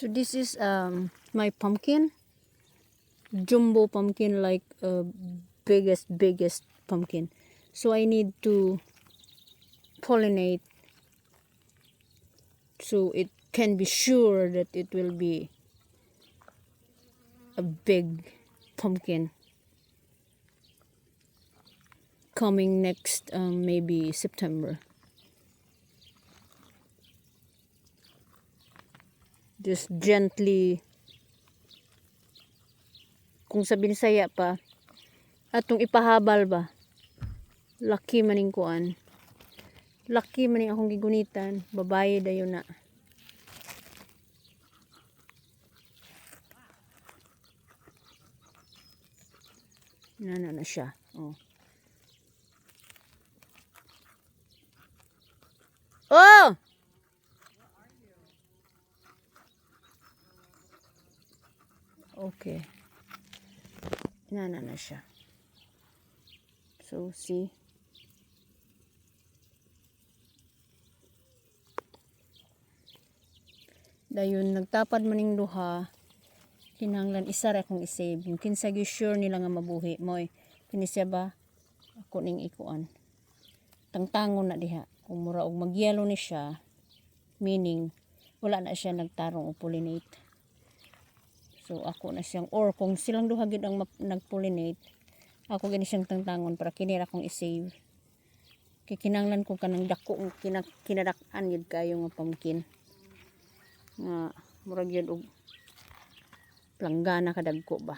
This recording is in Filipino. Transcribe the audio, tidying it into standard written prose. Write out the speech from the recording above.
So this is my pumpkin, jumbo pumpkin, like biggest pumpkin. So I need to pollinate so it can be sure that it will be a big pumpkin coming next maybe September. Just gently, kung sa Binisaya pa, atong ipahabal ba, laki maning kuan, laki maning akong gigunitan, babae dayon na. Na siya. Oh. Oh! Okay. Na siya. So, see? Dayon, nagtapad maning duha, kinahanglan isa ra akong isave. Yung kinsa gyud sure nila nga mabuhi moy. Kini siya ba? Ako ning ikuan. Tangtangon na diha. Kung mura og magyelo ni siya, meaning wala na siya nagtarong o pollinate. So ako na siyang, or kung silang duha gid ang nagpollinate, ako gani siyang tangtangon para kini ra kong i-save. Kay kinahanglan ko kanang dako kinadak-an gid kayo nga pumpkin. Nga murag yun og planggana kadagko ba.